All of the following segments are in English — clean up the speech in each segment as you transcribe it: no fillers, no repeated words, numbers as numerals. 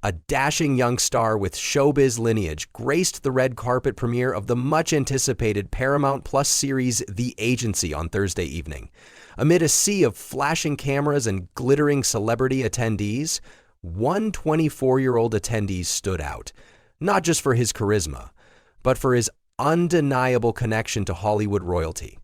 A dashing young star with showbiz lineage graced the red carpet premiere of the much-anticipated Paramount Plus series The Agency on Thursday evening. Amid a sea of flashing cameras and glittering celebrity attendees, one 24-year-old attendee stood out, not just for his charisma, but for his undeniable connection to Hollywood royalty.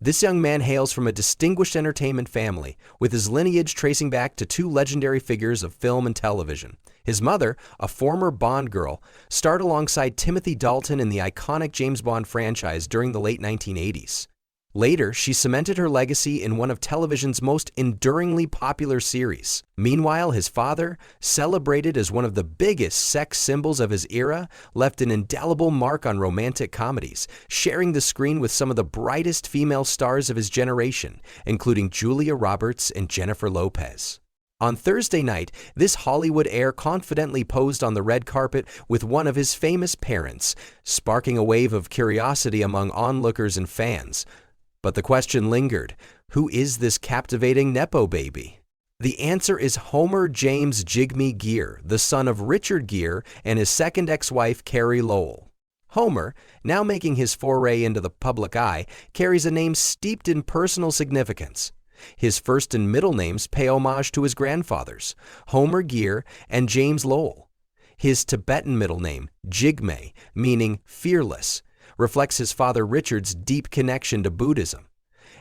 This young man hails from a distinguished entertainment family, with his lineage tracing back to two legendary figures of film and television. His mother, a former Bond girl, starred alongside Timothy Dalton in the iconic James Bond franchise during the late 1980s. Later, she cemented her legacy in one of television's most enduringly popular series. Meanwhile, his father, celebrated as one of the biggest sex symbols of his era, left an indelible mark on romantic comedies, sharing the screen with some of the brightest female stars of his generation, including Julia Roberts and Jennifer Lopez. On Thursday night, this Hollywood heir confidently posed on the red carpet with one of his famous parents, sparking a wave of curiosity among onlookers and fans. But the question lingered, who is this captivating Nepo baby? The answer is Homer James Jigme Gere, the son of Richard Gere and his second ex-wife Carey Lowell. Homer, now making his foray into the public eye, carries a name steeped in personal significance. His first and middle names pay homage to his grandfathers, Homer Gere and James Lowell. His Tibetan middle name, Jigme, meaning fearless, reflects his father Richard's deep connection to Buddhism.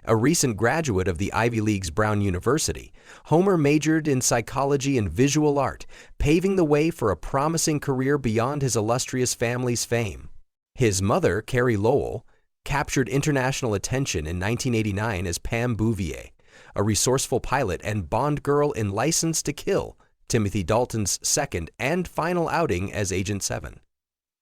A recent graduate of the Ivy League's Brown University, Homer majored in psychology and visual art, paving the way for a promising career beyond his illustrious family's fame. His mother, Carey Lowell, captured international attention in 1989 as Pam Bouvier, a resourceful pilot and Bond girl in License to Kill, Timothy Dalton's second and final outing as Agent 7.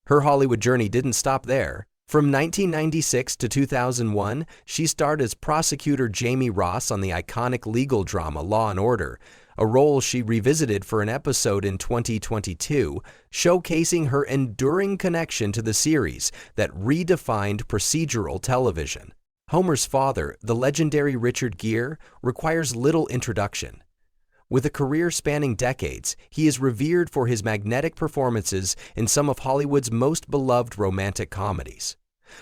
Her Hollywood journey didn't stop there. From 1996 to 2001, she starred as prosecutor Jamie Ross on the iconic legal drama Law & Order, a role she revisited for an episode in 2022, showcasing her enduring connection to the series that redefined procedural television. Homer's father, the legendary Richard Gere, requires little introduction. With a career spanning decades, he is revered for his magnetic performances in some of Hollywood's most beloved romantic comedies.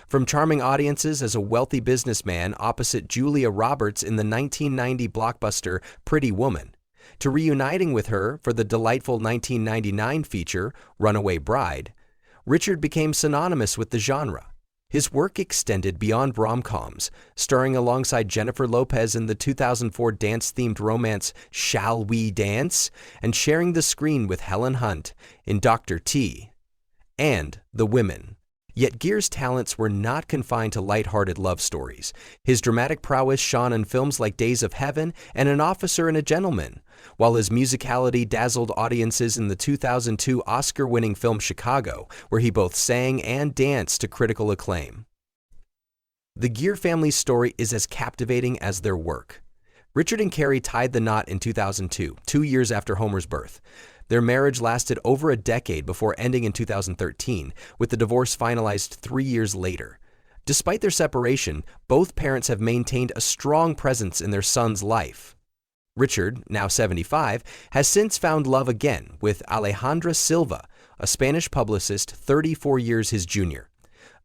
From charming audiences as a wealthy businessman opposite Julia Roberts in the 1990 blockbuster Pretty Woman, to reuniting with her for the delightful 1999 feature Runaway Bride, Richard became synonymous with the genre. His work extended beyond rom-coms, starring alongside Jennifer Lopez in the 2004 dance-themed romance Shall We Dance, and sharing the screen with Helen Hunt in Dr. T and The Women. Yet Gere's talents were not confined to light-hearted love stories. His dramatic prowess shone in films like Days of Heaven and An Officer and a Gentleman, while his musicality dazzled audiences in the 2002 Oscar-winning film Chicago, where he both sang and danced to critical acclaim. The Gere family's story is as captivating as their work. Richard and Carey tied the knot in 2002, 2 years after Homer's birth. Their marriage lasted over a decade before ending in 2013, with the divorce finalized 3 years later. Despite their separation, both parents have maintained a strong presence in their son's life. Richard, now 75, has since found love again with Alejandra Silva, a Spanish publicist 34 years his junior.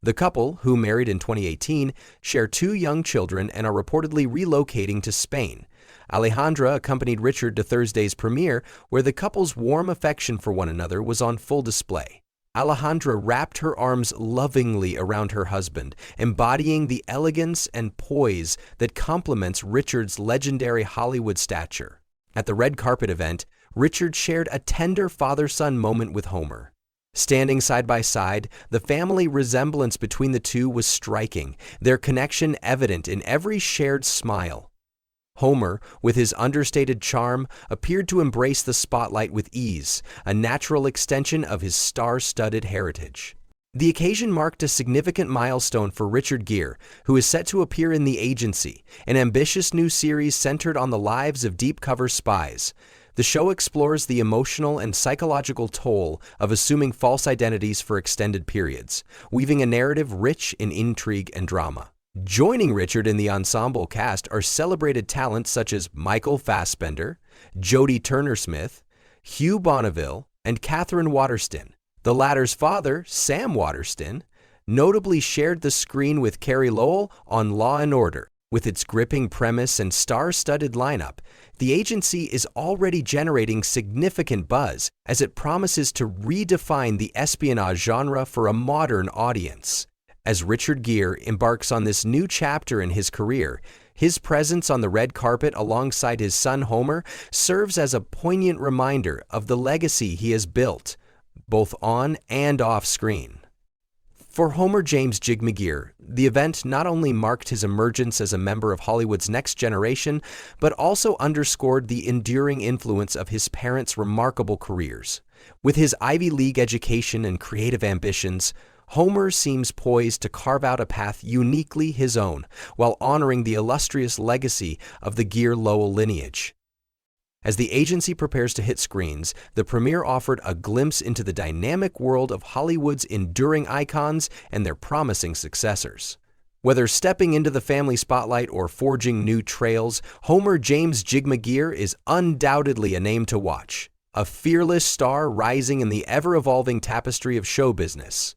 The couple, who married in 2018, share 2 young children and are reportedly relocating to Spain. Alejandra accompanied Richard to Thursday's premiere, where the couple's warm affection for one another was on full display. Alejandra wrapped her arms lovingly around her husband, embodying the elegance and poise that complements Richard's legendary Hollywood stature. At the red carpet event, Richard shared a tender father-son moment with Homer. Standing side by side, the family resemblance between the two was striking, their connection evident in every shared smile. Homer, with his understated charm, appeared to embrace the spotlight with ease, a natural extension of his star-studded heritage. The occasion marked a significant milestone for Richard Gere, who is set to appear in The Agency, an ambitious new series centered on the lives of deep-cover spies. The show explores the emotional and psychological toll of assuming false identities for extended periods, weaving a narrative rich in intrigue and drama. Joining Richard in the ensemble cast are celebrated talents such as Michael Fassbender, Jodie Turner-Smith, Hugh Bonneville, and Catherine Waterston. The latter's father, Sam Waterston, notably shared the screen with Carey Lowell on Law & Order. With its gripping premise and star-studded lineup, the agency is already generating significant buzz as it promises to redefine the espionage genre for a modern audience. As Richard Gere embarks on this new chapter in his career, his presence on the red carpet alongside his son Homer serves as a poignant reminder of the legacy he has built, both on and off screen. For Homer James Jigme Gere, the event not only marked his emergence as a member of Hollywood's next generation, but also underscored the enduring influence of his parents' remarkable careers. With his Ivy League education and creative ambitions, Homer seems poised to carve out a path uniquely his own, while honoring the illustrious legacy of the Gere-Lowell lineage. As the agency prepares to hit screens, the premiere offered a glimpse into the dynamic world of Hollywood's enduring icons and their promising successors. Whether stepping into the family spotlight or forging new trails, Homer James Jigme Gere is undoubtedly a name to watch, a fearless star rising in the ever-evolving tapestry of show business.